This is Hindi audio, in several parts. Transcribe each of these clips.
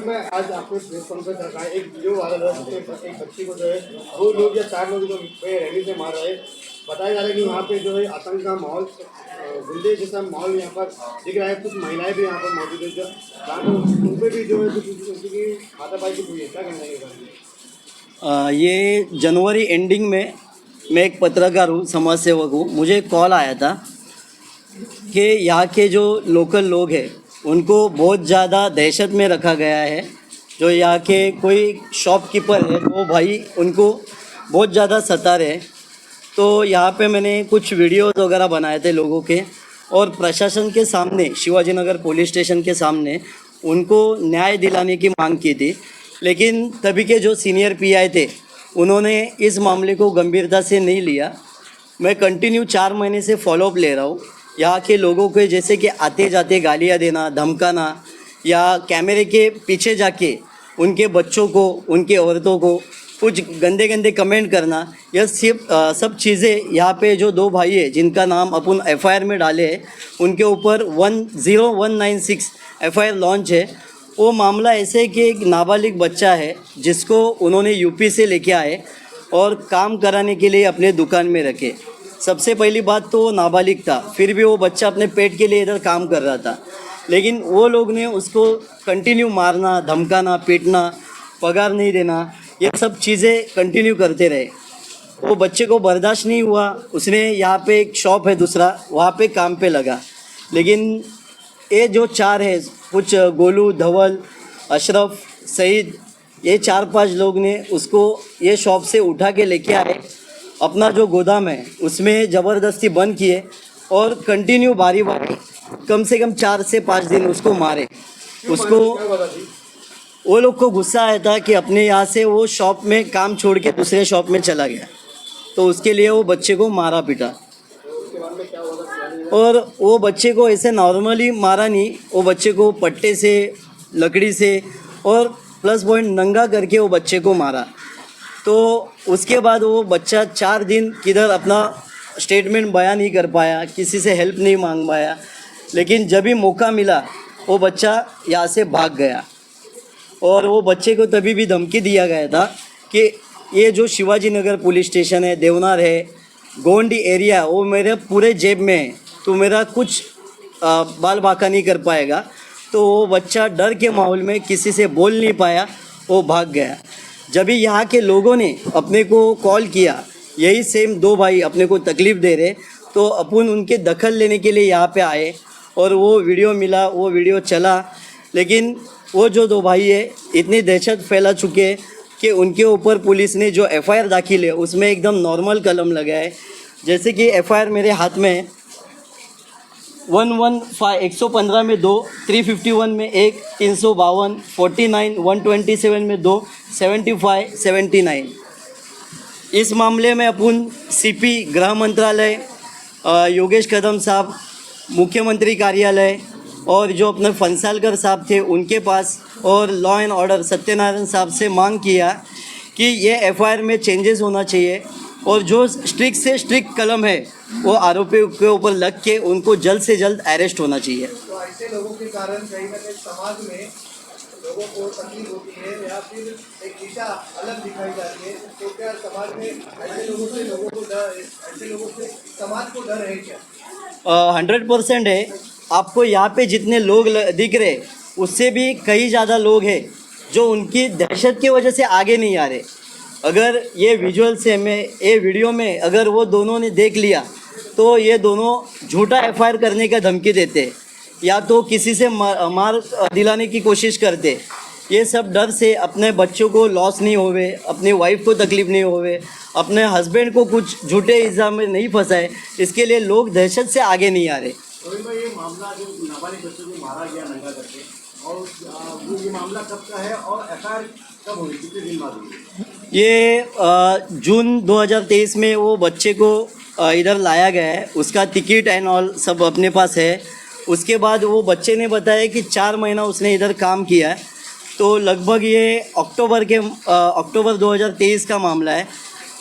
मैं आज आपको प्रेस कॉन्फ्रेंस रखा है। एक वीडियो वायरल है जिसमें एक बच्ची को जो है 2 लोग या 4 लोग जो रैली से मार रहे हैं। बताया जा रहा है कि वहाँ पे जो है आतंक का माहौल, गुंडे जैसा माहौल यहाँ पर दिख रहा है। कुछ महिलाएं भी यहाँ पर मौजूद है जो उन पर भी जो है कुछ उनकी हाथापाई की हुई है। क्या कहना है ये? ये जनवरी एंडिंग में मैं एक पत्रकार हूँ, समाज सेवक हूँ। मुझे कॉल आया था कि यहाँ के जो लोकल लोग हैं उनको बहुत ज़्यादा दहशत में रखा गया है। जो यहाँ के कोई शॉपकीपर है वो भाई उनको बहुत ज़्यादा सता रहे हैं। तो यहाँ पे मैंने कुछ वीडियोज़ वगैरह बनाए थे लोगों के, और प्रशासन के सामने, शिवाजी नगर पुलिस स्टेशन के सामने उनको न्याय दिलाने की मांग की थी। लेकिन तभी के जो सीनियर पीआई थे उन्होंने इस मामले को गंभीरता से नहीं लिया। मैं कंटिन्यू 4 महीने से फॉलोअप ले रहा हूँ। यहाँ के लोगों को जैसे कि आते जाते गालियाँ देना, धमकाना, या कैमरे के पीछे जाके उनके बच्चों को, उनके औरतों को कुछ गंदे गंदे कमेंट करना, यह सब चीज़ें यहाँ पे जो 2 भाई है जिनका नाम अपन एफआईआर में डाले हैं, उनके ऊपर 10196 एफआईआर लॉन्च है। वो मामला ऐसे है कि एक नाबालिग बच्चा है जिसको उन्होंने यूपी से लेके आए और काम कराने के लिए अपने दुकान में रखे। सबसे पहली बात तो वो नाबालिग था, फिर भी वो बच्चा अपने पेट के लिए इधर काम कर रहा था। लेकिन वो लोग ने उसको कंटिन्यू मारना, धमकाना, पीटना, पगार नहीं देना, ये सब चीज़ें कंटिन्यू करते रहे। वो बच्चे को बर्दाश्त नहीं हुआ, उसने यहाँ पे एक शॉप है दूसरा, वहाँ पे काम पे लगा। लेकिन ये जो 4 है, कुछ गोलू, धवल, अशरफ, सईद, ये 4-5 लोग ने उसको ये शॉप से उठा के लेके आए, अपना जो गोदाम है उसमें ज़बरदस्ती बंद किए और कंटिन्यू बारी बारी कम से कम 4 से 5 दिन उसको मारे। उसको वो लोग को गुस्सा आया था कि अपने यहाँ से वो शॉप में काम छोड़ के दूसरे शॉप में चला गया, तो उसके लिए वो बच्चे को मारा पीटा। और वो बच्चे को ऐसे नॉर्मली मारा नहीं, वो बच्चे को पट्टे से, लकड़ी से और प्लस पॉइंट नंगा करके वो बच्चे को मारा। तो उसके बाद वो बच्चा 4 दिन किधर अपना स्टेटमेंट बयान नहीं कर पाया, किसी से हेल्प नहीं मांग पाया। लेकिन जब भी मौका मिला वो बच्चा यहाँ से भाग गया। और वो बच्चे को तभी भी धमकी दिया गया था कि ये जो शिवाजी नगर पुलिस स्टेशन है, देवनार है, गोंडी एरिया, वो मेरे पूरे जेब में है, तो मेरा कुछ बाल बाका नहीं कर पाएगा। तो वो बच्चा डर के माहौल में किसी से बोल नहीं पाया, वो भाग गया। जब भी यहाँ के लोगों ने अपने को कॉल किया, यही सेम 2 भाई अपने को तकलीफ़ दे रहे, तो अपन उनके दखल लेने के लिए यहाँ पे आए और वो वीडियो मिला, वो वीडियो चला। लेकिन वो जो 2 भाई है इतनी दहशत फैला चुके हैं कि उनके ऊपर पुलिस ने जो एफआईआर दाखिल है उसमें एकदम नॉर्मल कलम लगा है। जैसे कि एफआईआर मेरे हाथ में है, 115 में 2, 351 में 1, 352, 49, 127 में 2, 75, 79। इस मामले में अपन सीपी गृह मंत्रालय, योगेश कदम साहब, मुख्यमंत्री कार्यालय और जो अपने फंसालकर साहब थे उनके पास, और लॉ एंड ऑर्डर सत्यनारायण साहब से मांग किया कि ये एफआईआर में चेंजेस होना चाहिए और जो स्ट्रिक्ट से स्ट्रिक्ट कलम है वो आरोपियों के ऊपर लग के उनको जल्द से जल्द अरेस्ट होना चाहिए। तो ऐसे लोगों के कारण कहीं ना कहीं समाज में लोगों को तकलीफ होती है या फिर एक दिशा अलग दिखाई जाती है। तो क्या समाज में ऐसे लोगों को डर, ऐसे लोगों से समाज को डर है क्या? 100% है। आपको यहाँ पे जितने लोग दिख रहे उससे भी कई ज़्यादा लोग हैं जो उनकी दहशत की वजह से आगे नहीं आ रहे। अगर ये विजुअल से में, ये वीडियो में अगर वो दोनों ने देख लिया तो ये दोनों झूठा एफआईआर करने का धमकी देते, या तो किसी से मार दिलाने की कोशिश करते। ये सब डर से अपने बच्चों को लॉस नहीं होवे, अपनी वाइफ को तकलीफ़ नहीं होवे, अपने हस्बैंड को कुछ झूठे इल्ज़ाम में नहीं फंसाए, इसके लिए लोग दहशत से आगे नहीं आ रहे। ये मामला जो नाबालिग बच्चों को मारा गया नंगा करके, और ये मामला कब का है और एफआईआर कब हुई, कितने दिन बाद हुई? ये जून 2023 में वो बच्चे को इधर लाया गया है, उसका टिकट एंड ऑल सब अपने पास है। उसके बाद वो बच्चे ने बताया कि 4 महीना उसने इधर काम किया है। तो लगभग ये अक्टूबर 2023 का मामला है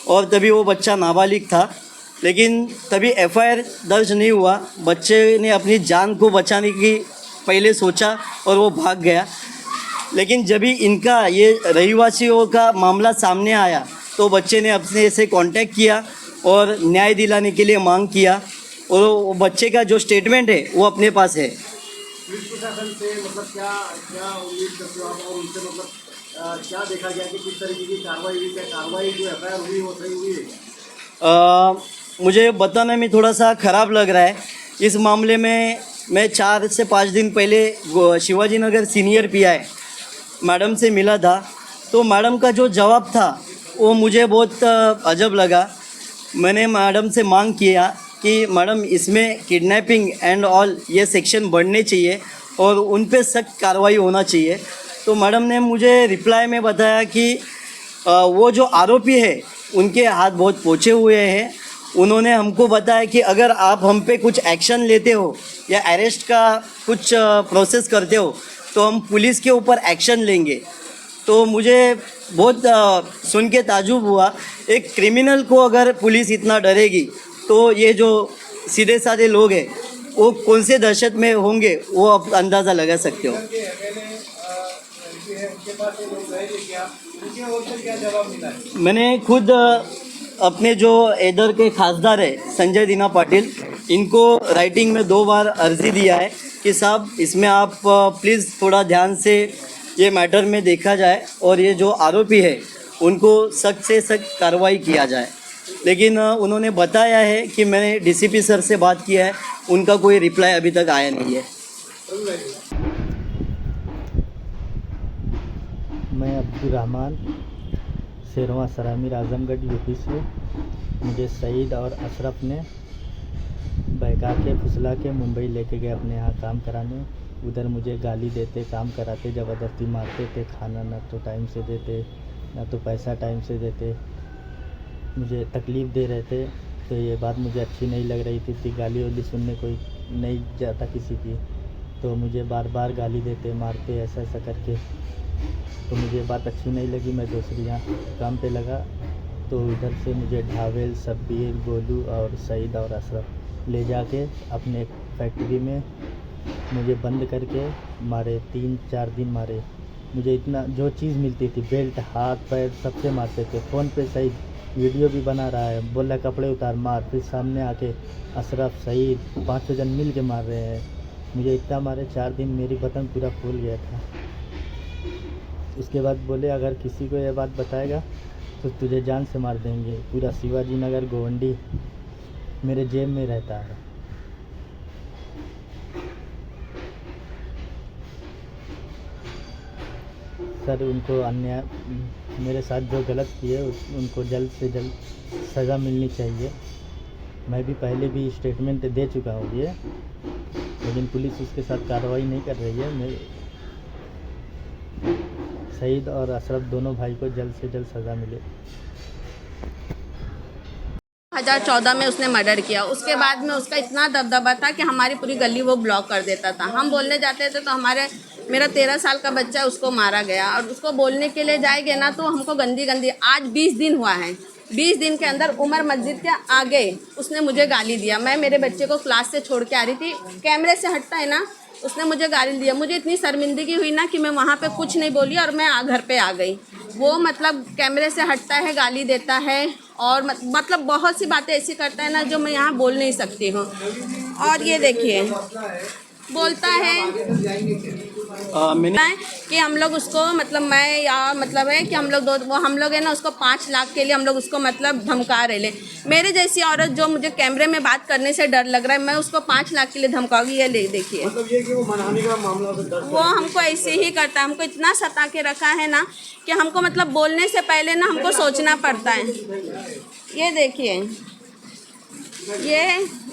और तभी वो बच्चा नाबालिग था। लेकिन तभी एफआईआर दर्ज नहीं हुआ। बच्चे ने अपनी जान को बचाने की पहले सोचा और वो भाग गया। लेकिन जब ही इनका ये रहिवासियों का मामला सामने आया तो बच्चे ने अपने से कांटेक्ट किया और न्याय दिलाने के लिए मांग किया और वो बच्चे का जो स्टेटमेंट है वो अपने पास है। पुलिस प्रशासन से मतलब क्या क्या उम्मीद करते हो आप और उनसे मतलब क्या देखा गया कि किस तरीके की कार्रवाई हुई, क्या कार्रवाई जो एफआईआर हुई वो सही हुई है? मुझे बताने में थोड़ा सा ख़राब लग रहा है। इस मामले में मैं 4 से 5 दिन पहले Shivaji Nagar senior pi madam से मिला था, तो मैडम का जो जवाब था वो मुझे बहुत अजब लगा। मैंने मैडम से मांग किया कि मैडम इसमें किडनैपिंग एंड ऑल ये सेक्शन बढ़ने चाहिए और उन पे सख्त कार्रवाई होना चाहिए। तो मैडम ने मुझे रिप्लाई में बताया कि वो जो आरोपी है उनके हाथ बहुत पोछे हुए हैं। उन्होंने हमको बताया कि अगर आप हम पे कुछ एक्शन लेते हो या अरेस्ट का कुछ प्रोसेस करते हो तो हम पुलिस के ऊपर एक्शन लेंगे। तो मुझे बहुत सुन के ताजुब हुआ। एक क्रिमिनल को अगर पुलिस इतना डरेगी तो ये जो सीधे साधे लोग हैं वो कौन से दहशत में होंगे वो आप अंदाज़ा लगा सकते हो। मैंने खुद अपने जो इधर के खासदार है संजय दीना पाटिल, इनको राइटिंग में 2 बार अर्जी दिया है कि साहब इसमें आप प्लीज़ थोड़ा ध्यान से ये मैटर में देखा जाए और ये जो आरोपी है उनको सख्त से सख्त कार्रवाई किया जाए। लेकिन उन्होंने बताया है कि मैंने डीसीपी सर से बात किया है, उनका कोई रिप्लाई अभी तक आया नहीं है। मैं अब्दुल रहमान शेरवा सरामीर आजमगढ़ यूपी से। मुझे सईद और अशरफ ने बहका के फुसला के मुंबई लेके गए अपने यहाँ काम कराने। उधर मुझे गाली देते, काम कराते, ज़बरदस्ती मारते थे, खाना ना तो टाइम से देते ना तो पैसा टाइम से देते, मुझे तकलीफ़ दे रहे थे। तो ये बात मुझे अच्छी नहीं लग रही थी। गाली वाली सुनने कोई नहीं जाता किसी की, तो मुझे बार बार गाली देते, मारते, ऐसा ऐसा करके। तो मुझे बात अच्छी नहीं लगी। मैं दूसरी यहाँ काम पे लगा तो उधर से मुझे ढावेल, शब्बीर, गोलू और सईद और अशरफ ले जाके अपने फैक्ट्री में मुझे बंद करके मारे। 3-4 दिन मारे। मुझे इतना जो चीज़ मिलती थी, बेल्ट, हाथ पैर सबसे मारते थे। फ़ोन पे सईद वीडियो भी बना रहा है, बोल रहा कपड़े उतार मार। फिर सामने आके अशरफ, सईद 5 जन मिल के मार रहे हैं। मुझे इतना मारे 4 दिन, मेरी बदन पूरा फूल गया था। उसके बाद बोले अगर किसी को ये बात बताएगा तो तुझे जान से मार देंगे। पूरा शिवाजी नगर गोवंडी मेरे जेब में रहता है। सर उनको अन्याय, मेरे साथ जो गलत किए उनको जल्द से जल्द सज़ा मिलनी चाहिए। मैं भी पहले भी स्टेटमेंट दे चुका हूँ ये, लेकिन पुलिस उसके साथ कार्रवाई नहीं कर रही है। मैं सईद और अशरफ दोनों भाई को जल्द से जल्द सज़ा मिले। 2014 में उसने मर्डर किया। उसके बाद में उसका इतना दबदबा था कि हमारी पूरी गली वो ब्लॉक कर देता था। हम बोलने जाते थे तो मेरा 13 साल का बच्चा उसको मारा गया, और उसको बोलने के लिए जाएंगे ना तो हमको गंदी आज 20 दिन हुआ है। 20 दिन के अंदर उमर मस्जिद के आगे उसने मुझे गाली दिया। मैं मेरे बच्चे को क्लास से छोड़ के आ रही थी, कैमरे से हटता है ना, उसने मुझे गाली दिया। मुझे इतनी शर्मिंदगी हुई ना कि मैं वहाँ पे कुछ नहीं बोली और मैं घर पे आ गई। वो मतलब कैमरे से हटता है, गाली देता है और मतलब बहुत सी बातें ऐसी करता है ना जो मैं यहाँ बोल नहीं सकती हूँ। और ये देखिए बोलता है कि हम लोग उसको मतलब मैं या मतलब है कि हम लोग है ना उसको 5 लाख के लिए हम लोग उसको मतलब धमका रहे ले। मेरे जैसी औरत जो मुझे कैमरे में बात करने से डर लग रहा है, मैं उसको 5 लाख के लिए धमकाऊंगी। ये ले देखिए, मतलब ये कि वो मनहानि का मामला वो हमको ऐसे ही करता है। हमको इतना सता के रखा है ना कि हमको मतलब बोलने से पहले ना हमको सोचना पड़ता है। ये देखिए,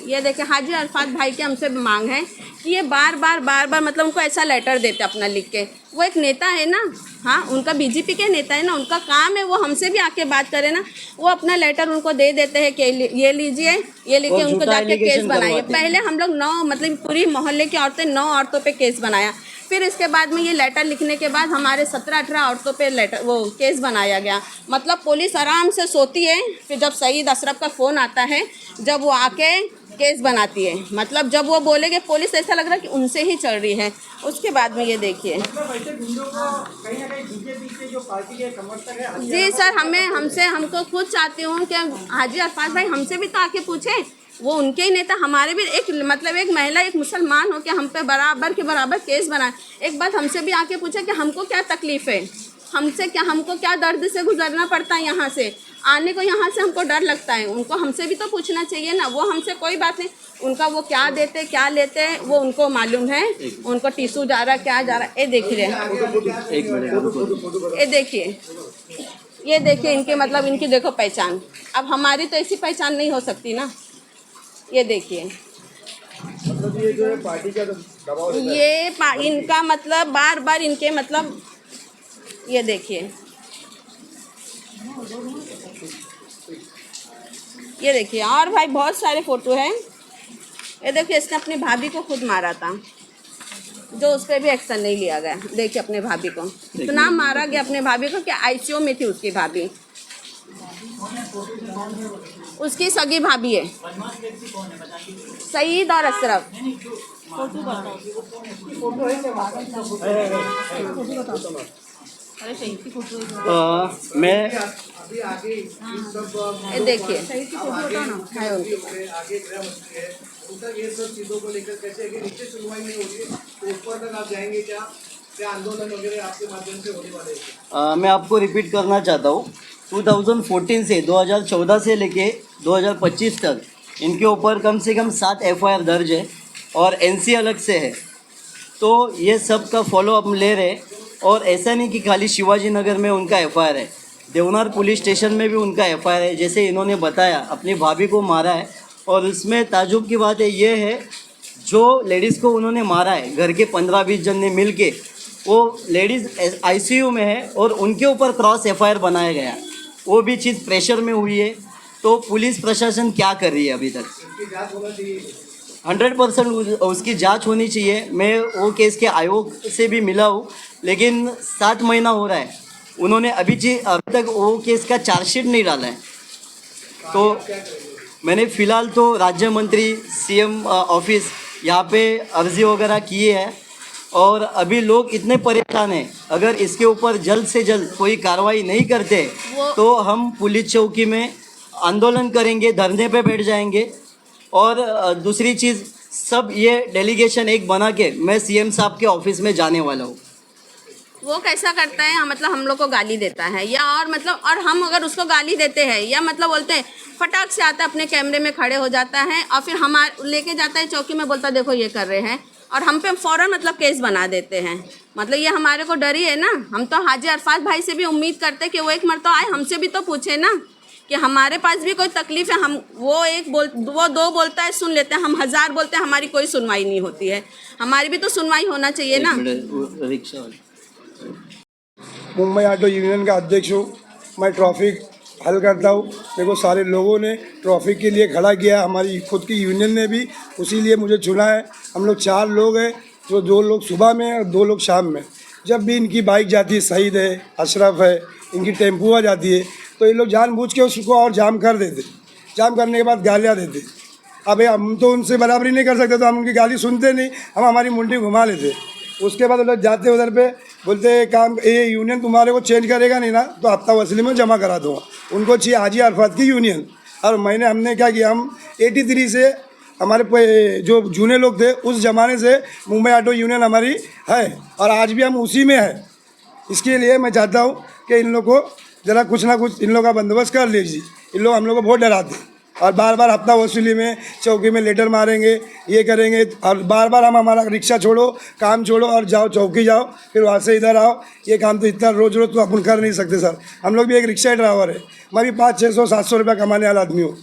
ये देखिए हाजी अरफात भाई के हमसे मांग है कि ये बार बार मतलब उनको ऐसा लेटर देते अपना लिख के। वो एक नेता है ना, हाँ उनका बीजेपी के नेता है ना, उनका काम है वो हमसे भी आके बात करे ना। वो अपना लेटर उनको दे देते हैं कि ये लीजिए, ये लेके उनको जाके केस बनाइए। पहले हम लोग 9 मतलब पूरी मोहल्ले की औरतें 9 औरतों पे केस बनाया। फिर इसके बाद में ये लेटर लिखने के बाद हमारे 17-18 औरतों पे लेटर वो केस बनाया गया। मतलब पुलिस आराम से सोती है, फिर जब सईद अशरफ का फ़ोन आता है, जब वो आके केस बनाती है। मतलब जब वो बोलेंगे पुलिस, ऐसा लग रहा है कि उनसे ही चल रही है। उसके बाद में ये देखिए मतलब ऐसे गुंडों को कहीं ना कहीं बीजेपी के जो पार्टी के समर्थक है। जी सर, हमको खुद चाहती हूँ कि हाजी अरफात भाई हमसे भी तो आके पूछें, वो उनके ही नेता, हमारे भी एक मतलब एक महिला एक मुसलमान हो के हम पे बराबर के बराबर केस बनाए। एक बात हमसे भी आके पूछे कि हमको क्या तकलीफ़ है, हमको क्या दर्द से गुजरना पड़ता है, यहाँ से आने को, यहाँ से हमको डर लगता है। उनको हमसे भी तो पूछना चाहिए ना। वो हमसे कोई बात नहीं, उनका वो क्या देते क्या लेते वो उनको मालूम है। उनको टिश्यू जा रहा क्या जा रहा, ये देख रहे हैं, एक मिनट, ये देखिए इनके मतलब इनकी देखो पहचान। अब हमारी तो ऐसी पहचान नहीं हो सकती ना। ये देखिए मतलब ये जो है पार्टी का दबाव रहता है। ये इनका मतलब बार बार इनके मतलब ये देखिए, ये देखिए और भाई बहुत सारे फ़ोटो हैं। ये देखिए इसने अपनी भाभी को खुद मारा था, जो उस पर भी एक्शन नहीं लिया गया। देखिए अपने भाभी को इतना मारा गया, अपने भाभी को कि आईसीयू में थी उसकी भाभी, उसकी सगी भाभी है सईद और अशरफ। मैं अभी आगे सब ये देखिए आगे गृह मंत्री है, उनका ये सब चीज़ों को लेकर कैसे कि नीचे सुनवाई नहीं हो रही है, तो ऊपर तक आप जाएंगे क्या? क्या आंदोलन वगैरह आपके माध्यम से होने वाले हैं? मैं आपको रिपीट करना चाहता हूँ, 2014 से 2014 से लेके 2025 तक इनके ऊपर कम से कम 7 FIR दर्ज है और NC अलग से है। तो ये सब का फॉलो अप ले रहे। और ऐसा नहीं कि खाली शिवाजी नगर में उनका FIR है, देवनार पुलिस स्टेशन में भी उनका FIR है। जैसे इन्होंने बताया अपनी भाभी को मारा है, और इसमें ताजुब की बात है ये है, जो लेडीज़ को उन्होंने मारा है घर के 15-20 जन ने मिल के, वो लेडीज़ ICU में है और उनके ऊपर क्रॉस FIR बनाया गया। वो भी चीज़ प्रेशर में हुई है। तो पुलिस प्रशासन क्या कर रही है अभी तक? इसकी जांच होना चाहिए। 100% उसकी जांच होनी चाहिए। मैं वो केस के आयोग से भी मिला हूँ, लेकिन 7 महीना हो रहा है, उन्होंने अभी तक वो केस का चार्जशीट नहीं डाला है। तो मैंने फ़िलहाल तो राज्य मंत्री CM ऑफिस यहाँ पे अर्जी वगैरह किए हैं, और अभी लोग इतने परेशान हैं। अगर इसके ऊपर जल्द से जल्द कोई कार्रवाई नहीं करते तो हम पुलिस चौकी में आंदोलन करेंगे, धरने पे बैठ जाएंगे। और दूसरी चीज़, सब ये डेलीगेशन एक बना के मैं CM साहब के ऑफिस में जाने वाला हूँ। वो कैसा करता है, मतलब हम लोग को गाली देता है, या और मतलब और हम अगर उसको गाली देते हैं या मतलब बोलते हैं, फटाक से आता है अपने कैमरे में खड़े हो जाता है और फिर हमारे लेके जाता है चौकी में, बोलता है देखो ये कर रहे हैं, और हम पे फ़ौरन मतलब केस बना देते हैं। मतलब ये हमारे को डर ही है ना। हम तो हाजी अरफात भाई से भी उम्मीद करते हैं कि वो एक मरतबा आए, हमसे भी तो पूछे ना कि हमारे पास भी कोई तकलीफ़ है। हम वो 2 बोलता है सुन लेते हैं, हम 1000 बोलते हैं, हमारी कोई सुनवाई नहीं होती है। हमारी भी तो सुनवाई होना चाहिए ना। रिक्शा मुंबई ऑटो यूनियन का अध्यक्ष हूँ। मैं ट्रैफिक हल करता हूँ। देखो सारे लोगों ने ट्रैफिक के लिए खड़ा किया, हमारी खुद की यूनियन ने भी उसी लिए मुझे चुना है। हम लोग 4 लोग हैं, जो 2 लोग सुबह में और 2 लोग शाम में। जब भी इनकी बाइक जाती है, सईद है, अशरफ है, इनकी टेम्पो आ जाती है, तो ये लोग जानबूझ के उसको और जाम कर देते। जाम करने के बाद गालियाँ देते। अब हम तो उनसे बराबरी नहीं कर सकते, तो हम उनकी गाली सुनते नहीं, हम हमारी मुंडी घुमा लेते। उसके बाद वो लोग जाते उधर पे बोलते काम ये यूनियन तुम्हारे को चेंज करेगा नहीं ना, तो हफ्ता वसूली में जमा करा दूँगा। उनको चाहिए हाजी अरफात की यूनियन। और हमने क्या किया, हम 83 से हमारे जो जूने लोग थे उस ज़माने से मुंबई ऑटो यूनियन हमारी है, और आज भी हम उसी में है। इसके लिए मैं चाहता हूँ कि इन लोग को ज़रा कुछ ना कुछ इन लोग का बंदोबस्त कर लीजिए। इन लोग हम लोग को बहुत डराते हैं, और बार बार हफ्ता वसूली में चौकी में लेटर मारेंगे, ये करेंगे, और बार बार हम हमारा रिक्शा छोड़ो, काम छोड़ो और जाओ चौकी जाओ, फिर वहाँ से इधर आओ। ये काम तो इतना रोज़ रोज़ तो अपन कर नहीं सकते सर। हम लोग भी एक रिक्शा ड्राइवर है, मैं भी 500-600-700 रुपया कमाने वाला आदमी हूँ।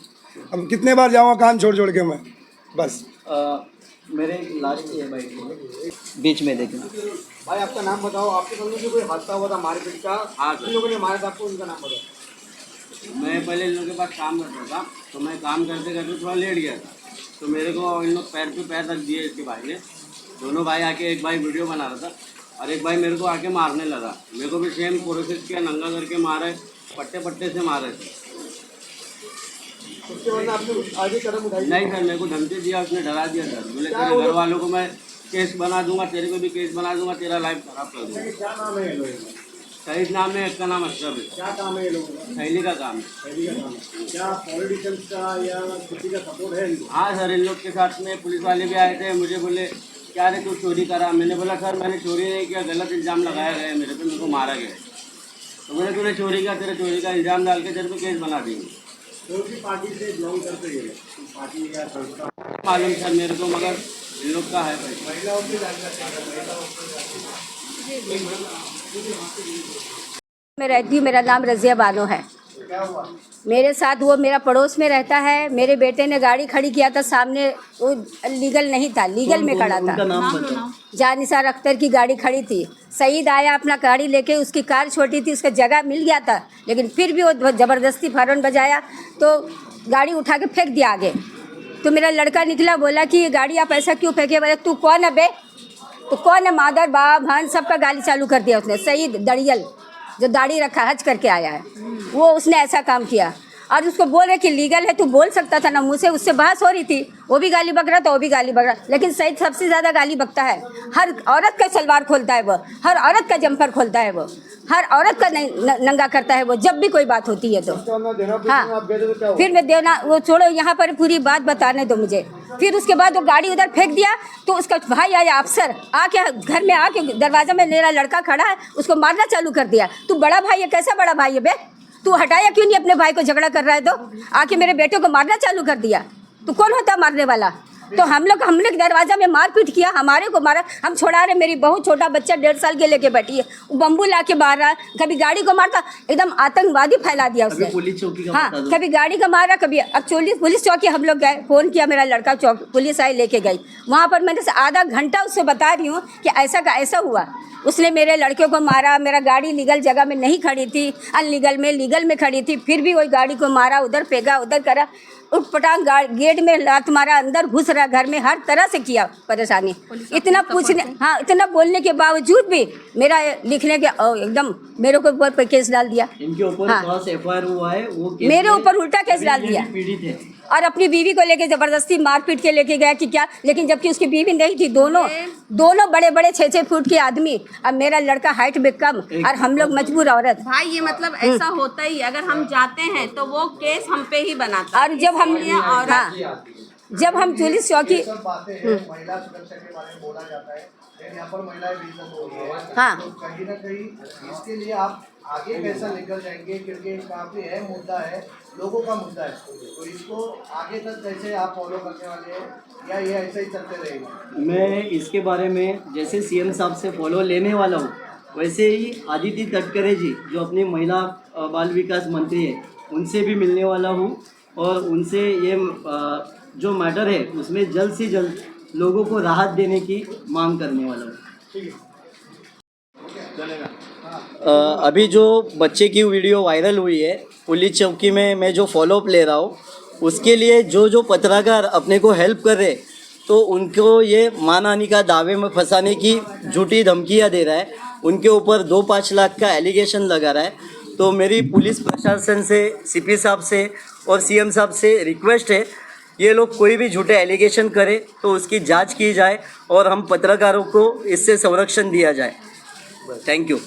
अब कितने बार जाऊँगा काम छोड़ के मैं, बस। मेरे लास्ट ये बाइक बीच में देखना। भाई आपका नाम बताओ, आपके सामने जो कोई हादसा हुआ था मारपीट का, जिन लोगों ने मारा था आपको, उनका नाम बताओ। मैं पहले इन लोगों के पास काम करता था, तो मैं काम करते करते थोड़ा लेट गया था, तो मेरे को इन लोग पैर पे पैर रख दिए इसके भाई ने, दोनों भाई आके, एक भाई वीडियो बना रहा था और एक भाई मेरे को आके मारने लगा। मेरे को भी सेम प्रोसेस किया, नंगा करके मारे, पट्टे पट्टे से मारे थे। उसके बाद आपने आगे कदम उठाई? नहीं सर, मेरे को धमकी दिया, उसने डरा दिया सर। बोले तेरे घर वालों को मैं केस बना दूंगा, तेरे को भी केस बना दूंगा, तेरा लाइफ खराब कर दूंगा। क्या नाम है ये लोगों का? शहीद नाम है, एक का नाम अशरफ है। क्या काम है ये लोगों का? शैली का काम है। शैली का काम है। क्या पॉलिटिशियंस का या किसी का सपोर्ट है इनको? हाँ सर, इन लोग के साथ में पुलिस वाले भी आए थे। मुझे बोले क्या रे तू चोरी करा? मैंने बोला सर मैंने चोरी नहीं किया, गलत इल्ज़ाम लगाया गया है मेरे पे, मेरे को मारा गया है। तो बोले तूने चोरी किया, तेरे चोरी का इल्ज़ाम डाल के तेरे पे केस बना देंगे। कौन सी पार्टी से बिलोंग करते हैं? पार्टी या संस्था? मालूम सर मेरे को, मगर इन लोग का है भाई। महिलाओं की जानकारी? मैं रहती हूँ, मेरा नाम रज़िया बानो है। क्या हुआ? मेरे साथ वो मेरा पड़ोस में रहता है। मेरे बेटे ने गाड़ी खड़ी किया था सामने, वो लीगल नहीं था, लीगल में खड़ा उनका था। नाम बताओ। जानिसार अख्तर की गाड़ी खड़ी थी। सईद आया अपना गाड़ी लेके, उसकी कार छोटी थी, उसका जगह मिल गया था, लेकिन फिर भी वो ज़बरदस्ती हॉर्न बजाया तो गाड़ी उठा के फेंक दिया आगे। तो मेरा लड़का निकला, बोला कि ये गाड़ी आप ऐसा क्यों फेंके? बोला तू कौन है बे? तो कौन है? मादर बाप भान सबका गाली चालू कर दिया उसने। सईद दड़ियल जो दाढ़ी रखा हज करके आया है, वो उसने ऐसा काम किया। और उसको बोल रहे कि लीगल है, तू बोल सकता था ना मुँह से। उससे बहस हो रही थी, वो भी गाली बक रहा था, वो भी गाली बक रहा। लेकिन सईद सबसे ज़्यादा गाली बकता है। हर औरत का सलवार खोलता है वो, हर औरत का जम्पर खोलता है वो, हर औरत का नंगा करता है वो, जब भी कोई बात होती है तो। हाँ, फिर मैं देना वो छोड़ो, यहाँ पर पूरी बात बताने दो मुझे। फिर उसके बाद वो गाड़ी उधर फेंक दिया तो उसका भाई आया अफसर, आके घर में आके दरवाजा में मेरा लड़का खड़ा है, उसको मारना चालू कर दिया। तू बड़ा भाई है? कैसा बड़ा भाई है बे? तू हटाया क्यों नहीं अपने भाई को? झगड़ा कर रहा है तो आके मेरे बेटे को मारना चालू कर दिया। तू कौन होता मारने वाला? तो हमने दरवाजा में मारपीट किया, हमारे को मारा, हम छोड़ा रहे। मेरी बहुत छोटा बच्चा 1.5 साल के लेके बैठी है, वो बम्बू ला के मार रहा, कभी गाड़ी को मारता, एकदम आतंकवादी फैला दिया उसने। पुलिस चौकी का हाँ, बता दो। कभी गाड़ी का मारा, कभी एक्चुअली पुलिस चौकी हम लोग गए, फ़ोन किया, मेरा लड़का पुलिस आई लेके गई। वहाँ पर मैंने आधा घंटा उससे बता रही हूँ कि ऐसा का ऐसा हुआ। उसने मेरे लड़के को मारा, मेरा गाड़ी लीगल जगह में नहीं खड़ी थी, अनलीगल में लीगल में खड़ी थी, फिर भी वही गाड़ी को मारा, उधर फेंका, उधर करा, उठपटांग गेट में लात मारा, अंदर घुस रहा, घर में हर तरह से किया परेशानी। इतना पूछने, हाँ, इतना बोलने के बावजूद भी मेरा लिखने के एकदम मेरे को ऊपर केस डाल दिया। इनके ऊपर हाँ। खास FIR हुआ है, वो केस मेरे में ऊपर उल्टा केस डाल दिया। पीड़ित है और अपनी बीवी को लेके जबरदस्ती मारपीट के लेके गया कि क्या, लेकिन जबकि उसकी बीवी नहीं थी। दोनों बड़े बड़े 6-6 फुट के आदमी, अब मेरा लड़का हाइट में कम और हम लोग मजबूर औरत। भाई ये मतलब ऐसा होता ही, अगर हम जाते हैं तो वो केस हम पे ही बनाता है। और जब हम और जब हम पुलिस चौकी, सब बातें हैं, महिला सुरक्षा के बारे में बोला जाता है, लेकिन यहाँ पर महिलाएं बेइज्जत हो रही है। हाँ। तो कहीं ना कहीं इसके लिए आप आगे कैसा लेकर जाएंगे? क्योंकि काफी अहम मुद्दा है, लोगों का मुद्दा है, तो इसको आगे तक कैसे आप फॉलो करने वाले हैं, या ये ऐसे ही चलते रहेगा? मैं इसके बारे में जैसे CM साहब से फॉलो लेने वाला हूँ, वैसे ही आदिति तटकरे जी जो अपनी महिला बाल विकास मंत्री है, उनसे भी मिलने वाला हूँ और उनसे ये जो मैटर है उसमें जल्द से जल्द लोगों को राहत देने की मांग करने वाला हूँ। अभी जो बच्चे की वीडियो वायरल हुई है पुलिस चौकी में, मैं जो फॉलोअप ले रहा हूँ उसके लिए जो पत्रकार अपने को हेल्प कर रहे, तो उनको ये मानहानि का दावे में फंसाने की झूठी धमकियाँ दे रहा है, उनके ऊपर 2-5 लाख का एलिगेशन लगा रहा है। तो मेरी पुलिस प्रशासन से, CP साहब से और CM साहब से रिक्वेस्ट है, ये लोग कोई भी झूठे एलिगेशन करे तो उसकी जांच की जाए और हम पत्रकारों को इससे संरक्षण दिया जाए। Thank you.